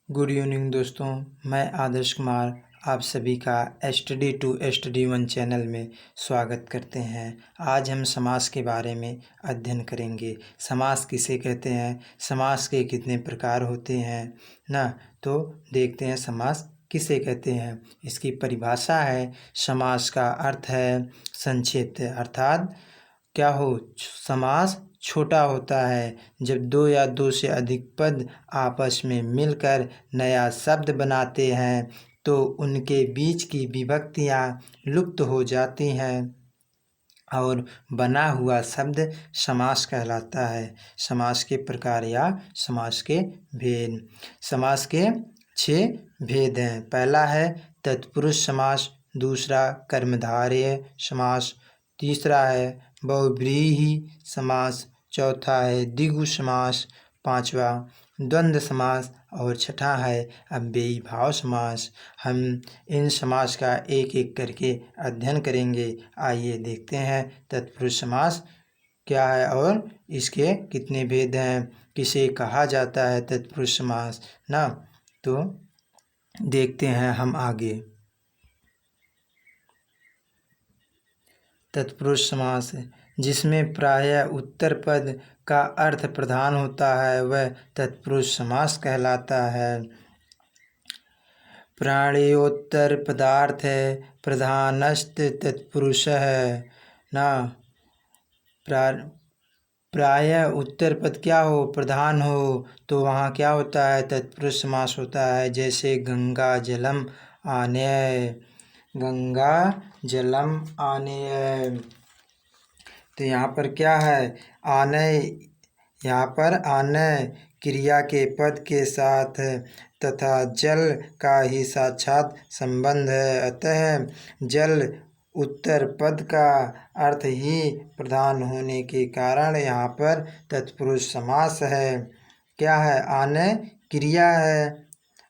Good evening दोस्तों, मैं आदर्श कुमार आप सभी का study to study one channel में स्वागत करते हैं। आज हम समास के बारे में अध्ययन करेंगे। समास किसे कहते हैं, समास के कितने प्रकार होते हैं ना, तो देखते हैं समास किसे कहते हैं। इसकी परिभाषा है, समास का अर्थ है संक्षिप्त, अर्थात क्या हो, समास छोटा होता है जब दो या दो से अधिक पद आपस में मिलकर नया शब्द बनाते हैं तो उनके बीच की विभक्तियां लुप्त हो जाती हैं और बना हुआ शब्द समास कहलाता है। समास के प्रकार या समास के भेद। समास के 6 भेद हैं। पहला है तत्पुरुष समास, दूसरा कर्मधारय समास, तीसरा है बहुव्रीहि समास, चौथा है द्विगु समास, पांचवा द्वंद्व समास और छठा है अव्ययी भाव समास। हम इन समास का एक एक करके अध्ययन करेंगे। आइए देखते हैं तत्पुरुष समास क्या है और इसके कितने भेद हैं, किसे कहा जाता है तत्पुरुष समास ना, तो देखते हैं हम आगे। तत्पुरुष समास जिसमें प्रायः उत्तर पद का अर्थ प्रधान होता है वह तत्पुरुष समास कहलाता है। प्राणियोत्तर पदार्थ प्रधानस्त तत्पुरुष है ना। प्रायः उत्तर पद क्या हो, प्रधान हो, तो वहाँ क्या होता है, तत्पुरुष समास होता है। जैसे गंगा जलम आनय, गंगा जलम आनय, तो यहाँ पर क्या है, आनय, यहाँ पर आनय क्रिया के पद के साथ तथा जल का ही साक्षात संबंध है। अतः जल उत्तर पद का अर्थ ही प्रधान होने के कारण यहाँ पर तत्पुरुष समास है। क्या है, आनय क्रिया है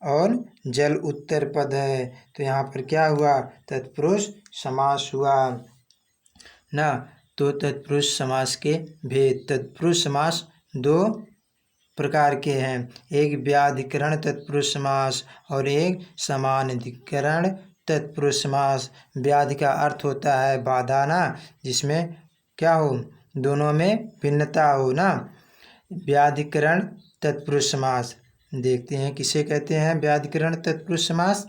और जल उत्तर पद है, तो यहाँ पर क्या हुआ, तत्पुरुष समास हुआ ना। तो तत्पुरुष समास के भेद। तत्पुरुष समास 2 प्रकार के हैं, एक व्याधिकरण तत्पुरुष समास और एक समानाधिकरण तत्पुरुष समास। व्याधि का अर्थ होता है बाधा ना, जिसमें क्या हो, दोनों में भिन्नता हो ना। व्याधिकरण तत्पुरुष समास देखते हैं किसे कहते हैं। व्याधिकरण तत्पुरुष समास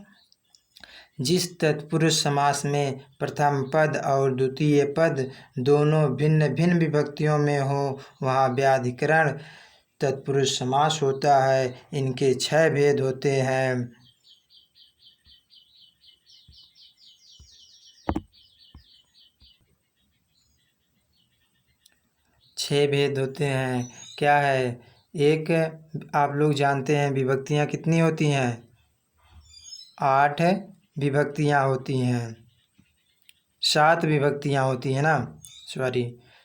जिस तत्पुरुष समास में प्रथम पद और द्वितीय पद दोनों भिन्न भिन्न विभक्तियों में हो वहाँ व्याधिकरण तत्पुरुष समास होता है। इनके 6 भेद होते हैं। छः भेद होते हैं। क्या है, एक आप लोग जानते हैं विभक्तियाँ कितनी होती हैं, 8 विभक्तियाँ होती हैं, 7 विभक्तियाँ होती हैं ना,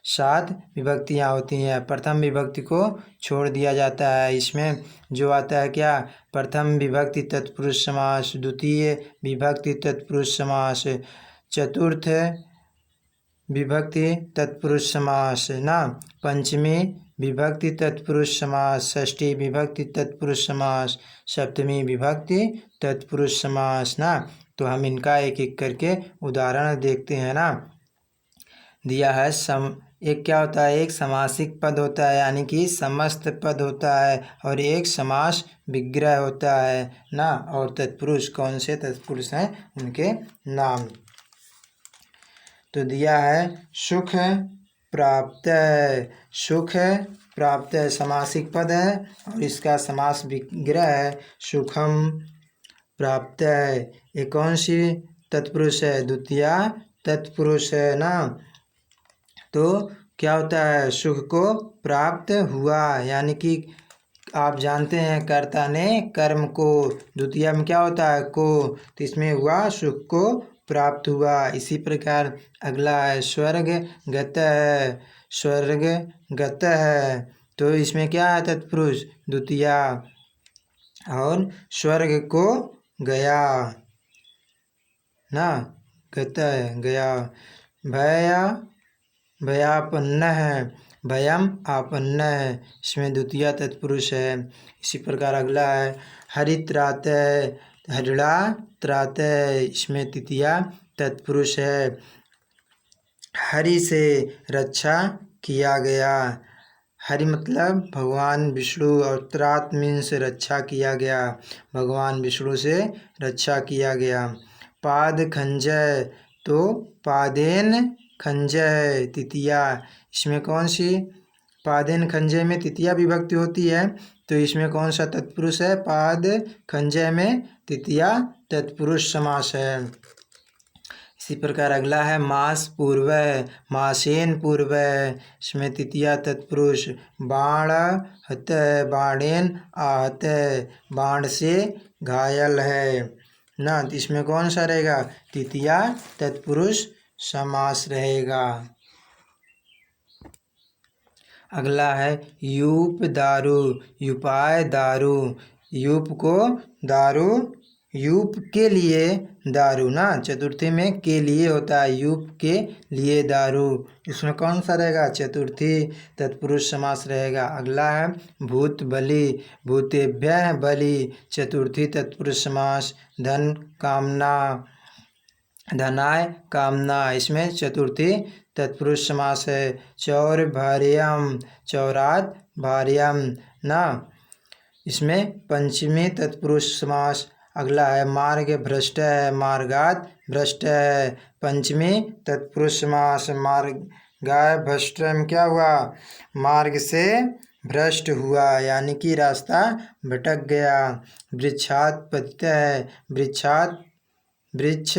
7 विभक्तियाँ होती हैं। प्रथम विभक्ति को छोड़ दिया जाता है। इसमें जो आता है क्या, प्रथम विभक्ति तत्पुरुष समास, द्वितीय विभक्ति तत्पुरुष समास, चतुर्थ विभक्ति तत्पुरुष समास ना, पंचमी विभक्ति तत्पुरुष समास, षष्ठी विभक्ति तत्पुरुष समास, सप्तमी विभक्ति तत्पुरुष समास ना। तो हम इनका एक एक करके उदाहरण देखते हैं ना। दिया है एक क्या होता है, एक समासिक पद होता है यानी कि समस्त पद होता है, और एक समास विग्रह होता है ना। और तत्पुरुष कौन से तत्पुरुष हैं उनके नाम। तो दिया है सुख प्राप्त, सुख प्राप्त समासिक पद है और इसका समास विग्रह है सुखम प्राप्त। ये कौन सी तत्पुरुष है, द्वितीया तत्पुरुष है ना। तो क्या होता है, सुख को प्राप्त हुआ, यानी कि आप जानते हैं कर्ता ने कर्म को, द्वितीया में क्या होता है को, तो इसमें हुआ सुख को प्राप्त हुआ। इसी प्रकार अगला है स्वर्ग गत है, स्वर्ग गत है, तो इसमें क्या है तत्पुरुष द्वितीया, और स्वर्ग को गया ना, गत है गया। भया भयापन्न है, भयम आपन्न है, इसमें द्वितीया तत्पुरुष है। इसी प्रकार अगला है हरित्रातः, हरिणा त्रातः, इसमें तृतीया तत्पुरुष है। हरि से रक्षा किया गया, हरि मतलब भगवान विष्णु और त्रात मीन्स रक्षा किया गया, भगवान विष्णु से रक्षा किया गया। पाद खंजय, तो पादेन खंजय तृतीया, इसमें कौन सी, पादेन खंजय में तृतीया विभक्ति होती है, तो इसमें कौन सा तत्पुरुष है, पाद खंजय में तृतीया तत्पुरुष समास है। इसी प्रकार अगला है मास पूर्व, मासेन पूर्व, इसमें तृतीया तत्पुरुष। बाण हत, बाणेन आहत, बाण से घायल है ना, तो इसमें कौन सा रहेगा, तृतीया तत्पुरुष समास रहेगा। अगला है यूप दारू, युपाय दारू, यूप को दारू, यूप के लिए दारू ना, चतुर्थी में के लिए होता है, यूप के लिए दारू, इसमें कौन सा रहेगा, चतुर्थी तत्पुरुष समास रहेगा। अगला है भूत बलि, भूतेभ्यः बलि, चतुर्थी तत्पुरुष समास। धन कामना, धनाय कामना, इसमें चतुर्थी तत्पुरुष समास है। चौर भार्यम, चौरात भार्यम ना, इसमें पंचमी तत्पुरुष समास। अगला है मार्ग भ्रष्ट है, मार्गात भ्रष्ट है, पंचमी तत्पुरुष समास। मार्गाय भ्रष्ट में क्या हुआ, मार्ग से भ्रष्ट हुआ, यानी कि रास्ता भटक गया। वृक्षात पतित है, वृक्षात वृक्ष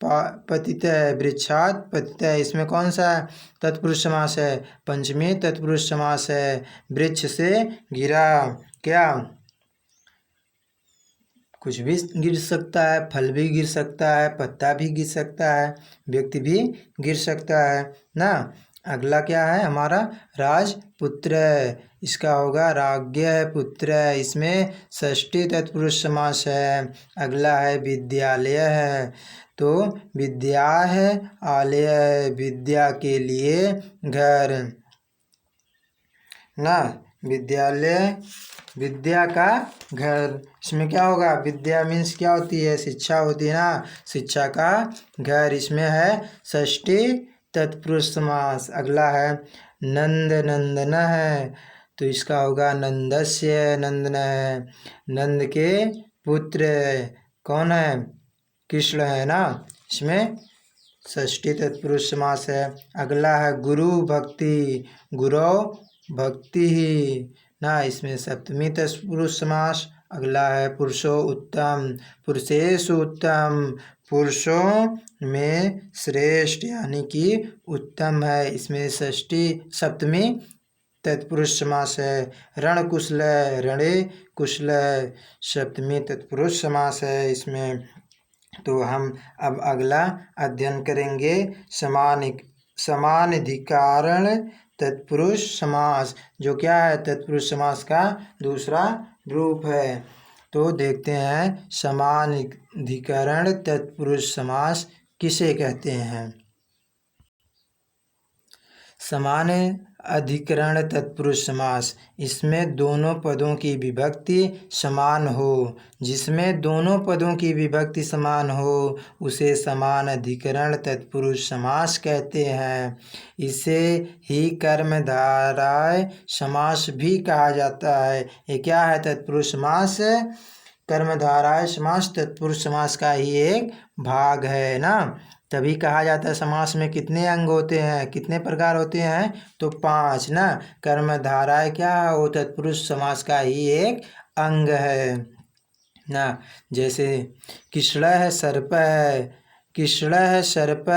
पतित है, वृक्षात पतित है, इसमें कौन सा तत्पुरुष समास है, पंचमी तत्पुरुष समास है। वृक्ष से गिरा, क्या, कुछ भी गिर सकता है, फल भी गिर सकता है, पत्ता भी गिर सकता है, व्यक्ति भी गिर सकता है ना। अगला क्या है हमारा राजपुत्र, इसका होगा राज्ञ पुत्र, इसमें षष्ठी तत्पुरुष समास है। अगला है विद्यालय है, तो विद्या है, आलय विद्या के लिए घर ना, विद्यालय विद्या का घर, इसमें क्या होगा, विद्या मीन्स क्या होती है, शिक्षा होती है ना, शिक्षा का घर, इसमें है षष्ठी तत्पुरुष समास। अगला है नंद नंदन है, तो इसका होगा नंदस्य नंदन है, नंद के पुत्र कौन है, कृष्ण है ना, इसमें षष्ठी तत्पुरुष समास है। अगला है गुरु भक्ति, गुरु भक्ति ही ना, इसमें सप्तमी तत्पुरुष समास। अगला है पुरुषो उत्तम, पुरुषेषु उत्तम, पुरुषों में श्रेष्ठ यानी कि उत्तम है, इसमें षष्ठी सप्तमी तत्पुरुष समास है। रणकुशल, रणे कुशल, सप्तमी तत्पुरुष समास है इसमें। तो हम अब अगला अध्ययन करेंगे समानाधिकरण तत्पुरुष समास, जो क्या है, तत्पुरुष समास का दूसरा रूप है। तो देखते हैं समानाधिकरण तत्पुरुष समास किसे कहते हैं। समान अधिकरण तत्पुरुष समास, इसमें दोनों पदों की विभक्ति समान हो, जिसमें दोनों पदों की विभक्ति समान हो उसे समान अधिकरण तत्पुरुष समास कहते हैं। इसे ही कर्मधारय समास भी कहा जाता है। ये क्या है, तत्पुरुष समास, कर्मधारय समास तत्पुरुष समास का ही एक भाग है ना, तभी कहा जाता है। समास में कितने अंग होते हैं, कितने प्रकार होते हैं, तो 5 ना। कर्मधारय क्या है, वो तत्पुरुष समास का ही एक अंग है ना। जैसे कृष्ण है सर्प है, कृष्ण है सर्प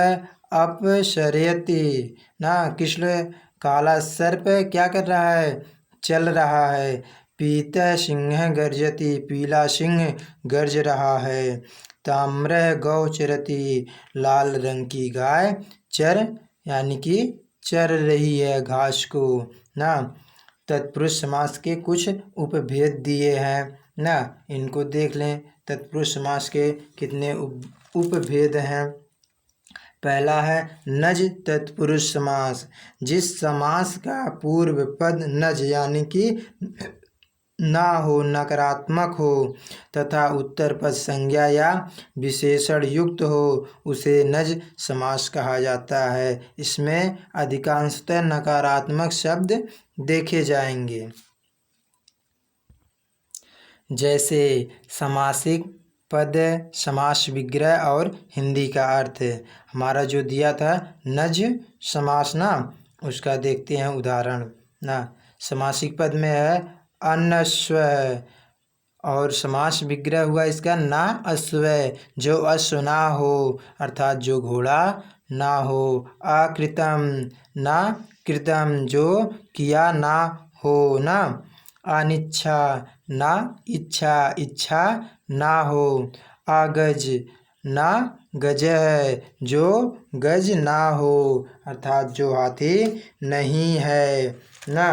अपसरयति ना, कृष्ण काला सर्प क्या कर रहा है, चल रहा है। पीत सिंह गर्जति, पीला सिंह गर्ज रहा है। ताम्र गौ चरती, लाल रंग की गाय चर यानी कि चर रही है घास को ना। तत्पुरुष समास के कुछ उपभेद दिए हैं ना, इनको देख लें। तत्पुरुष समास के कितने उपभेद हैं। पहला है नज तत्पुरुष समास। जिस समास का पूर्व पद नज यानी कि ना हो, नकारात्मक हो तथा उत्तर पद संज्ञा या विशेषण युक्त हो उसे नज समास कहा जाता है। इसमें अधिकांशतः नकारात्मक शब्द देखे जाएंगे, जैसे समासिक पद, समास विग्रह और हिंदी का अर्थ। हमारा जो दिया था नज समास ना, उसका देखते हैं उदाहरण ना। समासिक पद में है अन्नस्व और समास विग्रह हुआ इसका ना अश्व, जो अश्व ना हो अर्थात जो घोड़ा ना हो। अकृतम ना कृतम, जो किया ना हो ना। अनिच्छा ना इच्छा, इच्छा ना हो। अगज ना गज है, जो गज ना हो अर्थात जो हाथी नहीं है ना।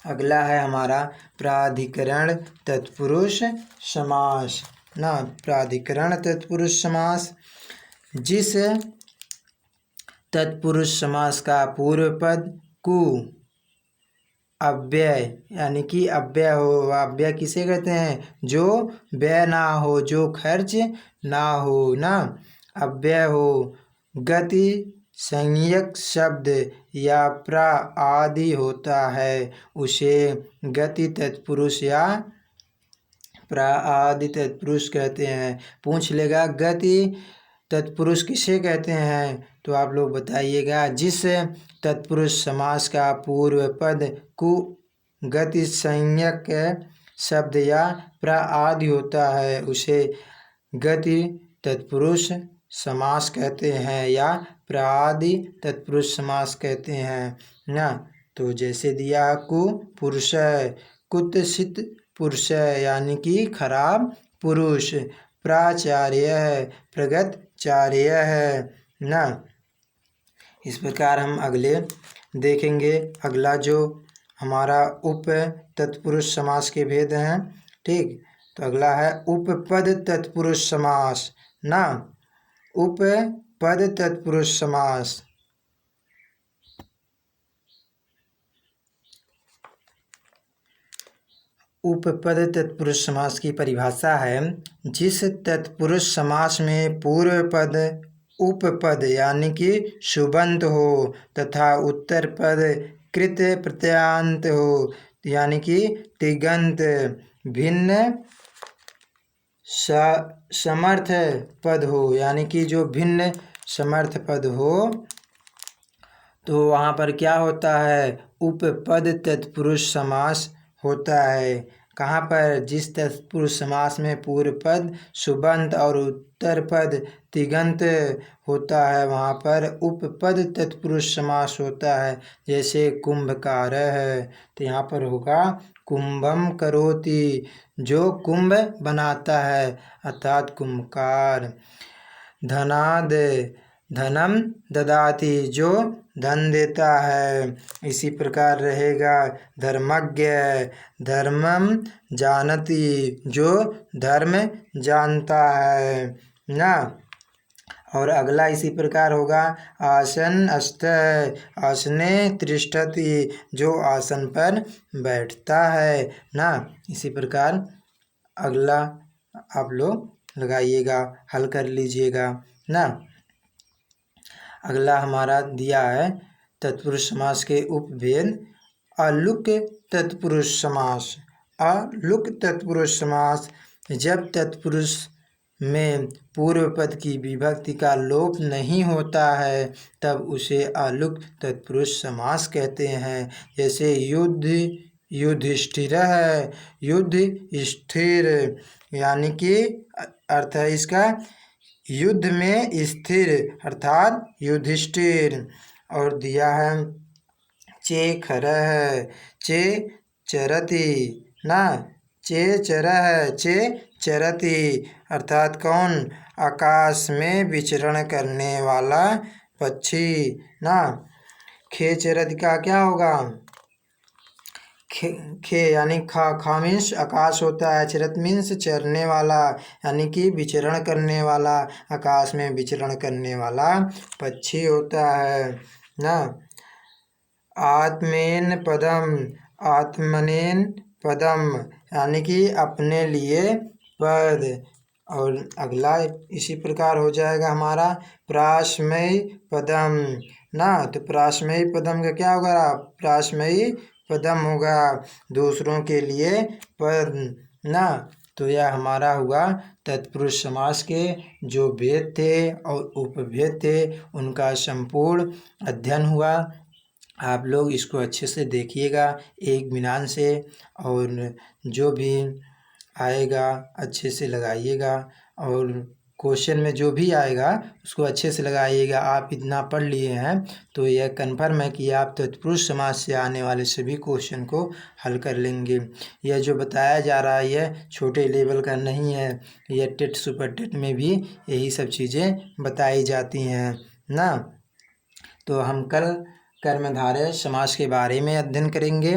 अगला है हमारा प्राधिकरण तत्पुरुष समास ना। प्राधिकरण तत्पुरुष समास, जिस तत्पुरुष समास का पूर्व पद कु अव्यय यानी कि अव्यय हो। अव्यय किसे कहते हैं? जो व्यय ना हो, जो खर्च ना हो ना, अव्यय हो। गति संज्ञक शब्द या प्र आदि होता है उसे गति तत्पुरुष या प्र आदि तत्पुरुष कहते हैं। पूछ लेगा गति तत्पुरुष किसे कहते हैं, तो आप लोग बताइएगा। जिस तत्पुरुष समास का पूर्व पद कु गति संज्ञक शब्द या प्र आदि होता है उसे गति तत्पुरुष समास कहते हैं या प्रादि तत्पुरुष समास कहते हैं ना। तो जैसे दिया कु पुरुष, कुत्सित पुरुष यानी कि खराब पुरुष। प्राचार्य है, प्रगतचार्य है ना। इस प्रकार हम अगले देखेंगे। अगला जो हमारा उप तत्पुरुष समास के भेद हैं, ठीक। तो अगला है उपपद तत्पुरुष समास ना। उपपद तत्पुरुष समास, उपपद तत्पुरुष समास की परिभाषा है जिस तत्पुरुष समास में पूर्व पद उपपद यानी कि सुबंत हो तथा उत्तर पद कृत प्रत्यांत हो यानी कि तिगंत भिन्न समर्थ पद हो, यानी कि जो भिन्न समर्थ पद हो, तो वहाँ पर क्या होता है? उपपद तत्पुरुष समास होता है। कहाँ पर? जिस तत्पुरुष समास में पूर्व पद सुबंत और उत्तर पद तिगंत होता है वहाँ पर उपपद तत्पुरुष समास होता है। जैसे कुंभकार है तो यहाँ पर होगा कुंभम करोति, जो कुंभ बनाता है अर्थात कुंभकार। धनाद धनम ददाति, जो धन देता है। इसी प्रकार रहेगा धर्मज्ञ, धर्मम जानति, जो धर्म जानता है ना। और अगला इसी प्रकार होगा आसन अस्त, आसने तिष्ठति, जो आसन पर बैठता है ना। इसी प्रकार अगला आप लोग लगाइएगा, हल कर लीजिएगा ना। अगला हमारा दिया है तत्पुरुष समास के उपभेद। अलुक तत्पुरुष समास। अलुक तत्पुरुष समास, जब तत्पुरुष में पूर्व पद की विभक्ति का लोप नहीं होता है तब उसे अलुक तत्पुरुष समास कहते हैं। जैसे युद्ध युधिष्ठिर है, युद्ध स्थिर, यानी कि अर्थ है इसका युद्ध में स्थिर अर्थात युधिष्ठिर। और दिया है चे खर है, चे चरति ना, चे चर है, चे चरति अर्थात कौन? आकाश में विचरण करने वाला पक्षी ना। खे चरति का क्या होगा? खे खे यानी खा मीन्स आकाश होता है। चिरत मीन्स चरने वाला, यानी कि विचरण करने वाला, आकाश में विचरण करने वाला पक्षी होता है ना। आत्मेन पदम, आत्मनेन पदम, यानी कि अपने लिए पद। और अगला इसी प्रकार हो जाएगा हमारा प्राश्मयी पदम ना। तो प्राश्मयी पदम का क्या होगा? प्राश्मयी पदम होगा, दूसरों के लिए पद ना। तो यह हमारा हुआ तत्पुरुष समास के जो भेद थे और उपभेद थे उनका संपूर्ण अध्ययन हुआ। आप लोग इसको अच्छे से देखिएगा एक मिनान से, और जो भी आएगा अच्छे से लगाइएगा, और क्वेश्चन में जो भी आएगा उसको अच्छे से लगाइएगा। आप इतना पढ़ लिए हैं तो यह कन्फर्म है कि आप तत्पुरुष समास से आने वाले सभी क्वेश्चन को हल कर लेंगे। यह जो बताया जा रहा है यह छोटे लेवल का नहीं है, यह टेट सुपर टेट में भी यही सब चीज़ें बताई जाती हैं ना। तो हम कल कर्मधारय समास के बारे में अध्ययन करेंगे।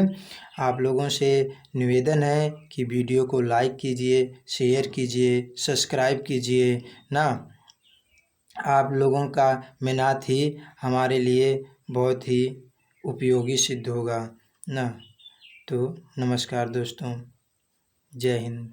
आप लोगों से निवेदन है कि वीडियो को लाइक कीजिए, शेयर कीजिए, सब्सक्राइब कीजिए ना। आप लोगों का मेहनत ही हमारे लिए बहुत ही उपयोगी सिद्ध होगा ना। तो नमस्कार दोस्तों, जय हिंद।